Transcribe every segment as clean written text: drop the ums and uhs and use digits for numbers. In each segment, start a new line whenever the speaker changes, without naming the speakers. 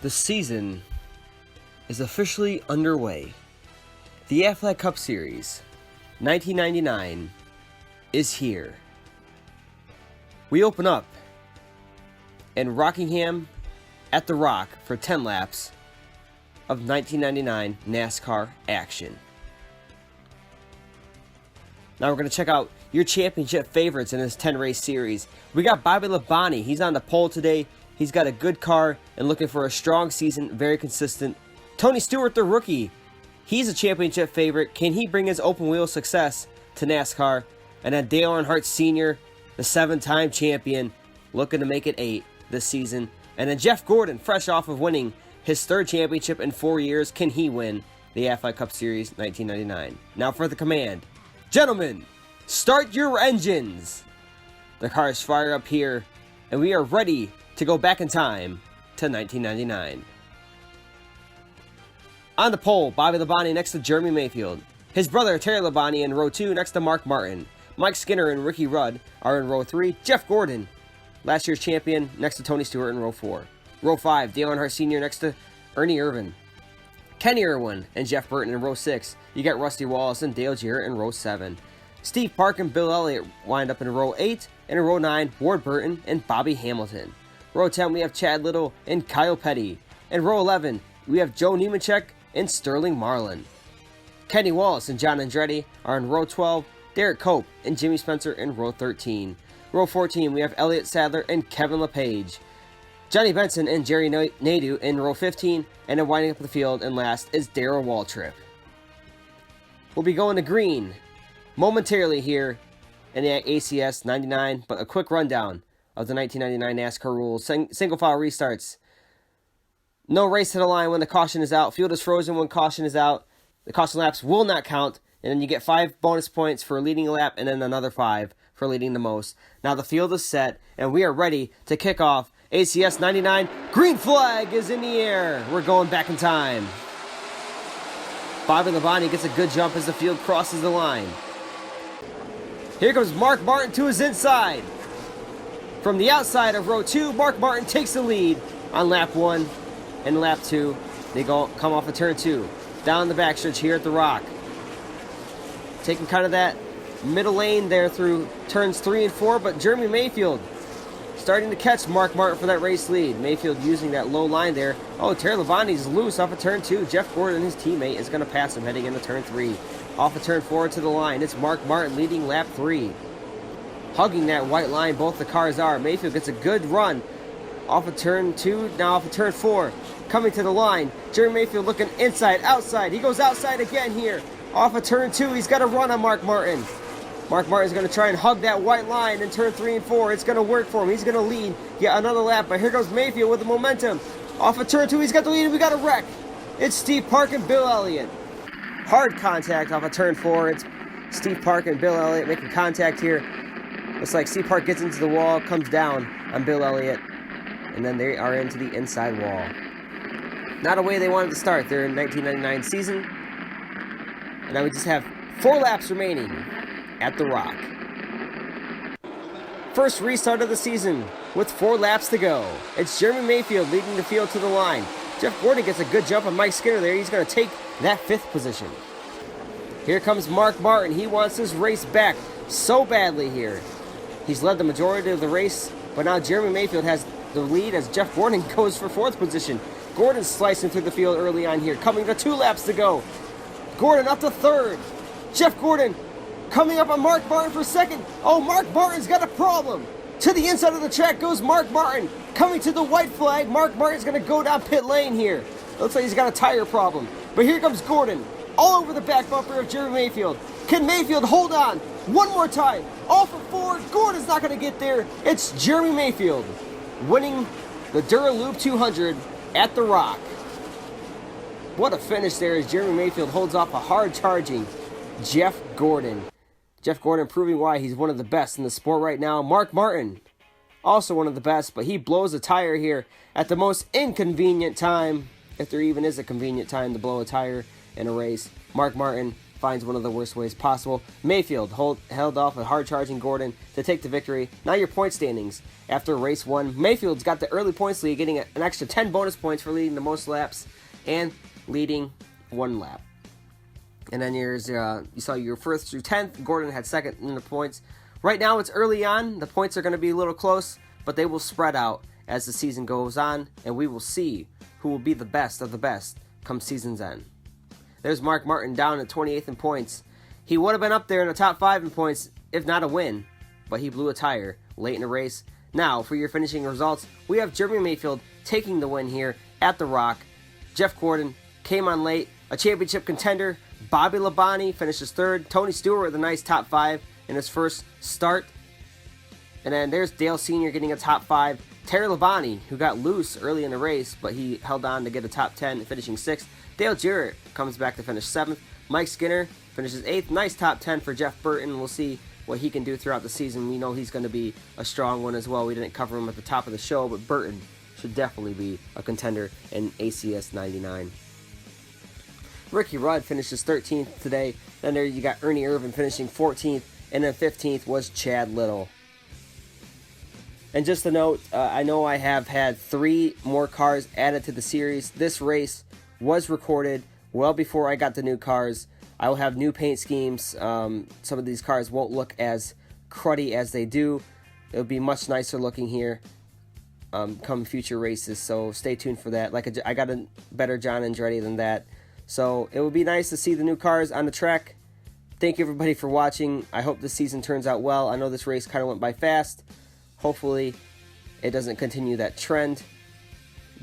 The season is officially underway. The Aflac Cup Series 1999 is here. We open up in Rockingham at the Rock for 10 laps of 1999 NASCAR action. Now we're going to check out your championship favorites in this 10-race series. We got Bobby Labonte. He's on the pole today. He's got a good car and looking for a strong season, very consistent. Tony Stewart, the rookie. He's a championship favorite. Can he bring his open wheel success to NASCAR? And then Dale Earnhardt Sr., the 7-time champion, looking to make it 8 this season. And then Jeff Gordon, fresh off of winning his 3rd championship in 4 years. Can he win the Aflac Cup Series 1999? Now for the command. Gentlemen, start your engines. The cars fire up here, and we are ready to go back in time to 1999. On the pole, Bobby Labonte next to Jeremy Mayfield. His brother Terry Labonte in row 2 next to Mark Martin. Mike Skinner and Ricky Rudd are in row 3. Jeff Gordon, last year's champion, next to Tony Stewart in row 4. Row 5, Dale Earnhardt Sr. next to Ernie Irvan. Kenny Irwin and Jeff Burton in row 6. You got Rusty Wallace and Dale Jarrett in row 7. Steve Park and Bill Elliott wind up in row 8. And in row 9, Ward Burton and Bobby Hamilton. Row 10, we have Chad Little and Kyle Petty. In row 11, we have Joe Nemechek and Sterling Marlin. Kenny Wallace and John Andretti are in row 12. Derek Cope and Jimmy Spencer in row 13. Row 14, we have Elliott Sadler and Kevin LePage. Johnny Benson and Jerry Nadeau in row 15. And then winding up the field and last is Darrell Waltrip. We'll be going to green momentarily here in the ACS 99, but a quick rundown of the 1999 NASCAR rules. Single file restarts. No race to the line when the caution is out. Field is frozen when caution is out. The caution laps will not count. And then you get 5 bonus points for leading a lap and then another 5 for leading the most. Now the field is set and we are ready to kick off ACS 99. Green flag is in the air. We're going back in time. Bobby Labonte gets a good jump as the field crosses the line. Here comes Mark Martin to his inside. From the outside of row 2, Mark Martin takes the lead on lap 1 and lap 2. They come off of turn 2. Down the backstretch here at the Rock. Taking kind of that middle lane there through turns 3 and 4, but Jeremy Mayfield starting to catch Mark Martin for that race lead. Mayfield using that low line there. Oh, Terry Labonte's loose off of turn 2. Jeff Gordon, his teammate, is going to pass him heading into turn 3. Off of turn 4 to the line. It's Mark Martin leading lap 3. Hugging that white line, both the cars are. Mayfield gets a good run off of turn 2, now off of turn 4. Coming to the line. Jeremy Mayfield looking inside, outside. He goes outside again here. Off of turn 2, he's got a run on Mark Martin. Mark Martin's going to try and hug that white line in turn 3 and 4. It's going to work for him. He's going to lead yet another lap. But here goes Mayfield with the momentum. Off of turn 2, he's got the lead, and we got a wreck. It's Steve Park and Bill Elliott. Hard contact off of turn 4. It's Steve Park and Bill Elliott making contact here. Looks like Steve Park gets into the wall, comes down on Bill Elliott, and then they are into the inside wall. Not a way they wanted to start their 1999 season. And now we just have 4 laps remaining at the Rock. First restart of the season with 4 laps to go. It's Jeremy Mayfield leading the field to the line. Jeff Gordon gets a good jump on Mike Skinner there. He's going to take that 5th position. Here comes Mark Martin. He wants his race back so badly here. He's led the majority of the race, but now Jeremy Mayfield has the lead as Jeff Gordon goes for 4th position. Gordon's slicing through the field early on here, coming to 2 laps to go. Gordon up to 3rd. Jeff Gordon coming up on Mark Martin for 2nd. Oh, Mark Martin's got a problem. To the inside of the track goes Mark Martin. Coming to the white flag, Mark Martin's going to go down pit lane here. Looks like he's got a tire problem. But here comes Gordon, all over the back bumper of Jeremy Mayfield. Can Mayfield hold on? One more time. All for 4. Gordon's not going to get there. It's Jeremy Mayfield winning the Duraloop 200 at the Rock. What a finish there as Jeremy Mayfield holds off a hard-charging Jeff Gordon. Jeff Gordon proving why he's one of the best in the sport right now. Mark Martin, also one of the best, but he blows a tire here at the most inconvenient time, if there even is a convenient time to blow a tire in a race. Mark Martin finds one of the worst ways possible. Mayfield held off a hard-charging Gordon to take the victory. Now your point standings. After race 1, Mayfield's got the early points lead, getting an extra 10 bonus points for leading the most laps and leading 1 lap. And then you saw your first through 10th. Gordon had second in the points. Right now it's early on. The points are going to be a little close, but they will spread out as the season goes on, and we will see who will be the best of the best come season's end. There's Mark Martin down at 28th in points. He would have been up there in the top 5 in points if not a win, but he blew a tire late in the race. Now, for your finishing results, we have Jeremy Mayfield taking the win here at the Rock. Jeff Gordon came on late, a championship contender. Bobby Labonte finishes 3rd. Tony Stewart with a nice top 5 in his first start. And then there's Dale Sr. getting a top 5. Terry Labonte, who got loose early in the race, but he held on to get a top 10, finishing 6th. Dale Jarrett comes back to finish 7th. Mike Skinner finishes 8th. Nice top 10 for Jeff Burton. We'll see what he can do throughout the season. We know he's going to be a strong one as well. We didn't cover him at the top of the show, but Burton should definitely be a contender in ACS 99. Ricky Rudd finishes 13th today. Then there you got Ernie Irvan finishing 14th. And then 15th was Chad Little. And just a note, I know I have had 3 more cars added to the series. This race was recorded well before I got the new cars. I will have new paint schemes. Some of these cars won't look as cruddy as they do. It'll be much nicer looking here come future races, so stay tuned for that. I got a better John Andretti than that. So it will be nice to see the new cars on the track. Thank you everybody for watching. I hope this season turns out well. I know this race kind of went by fast. Hopefully it doesn't continue that trend.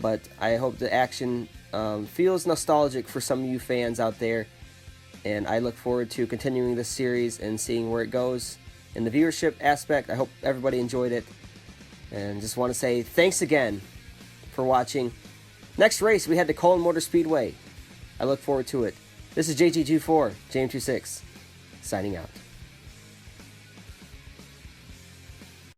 But I hope the action feels nostalgic for some of you fans out there. And I look forward to continuing this series and seeing where it goes. In the viewership aspect, I hope everybody enjoyed it. And just want to say thanks again for watching. Next race, we head to Colin Motor Speedway. I look forward to it. This is JG24, JM26, signing out.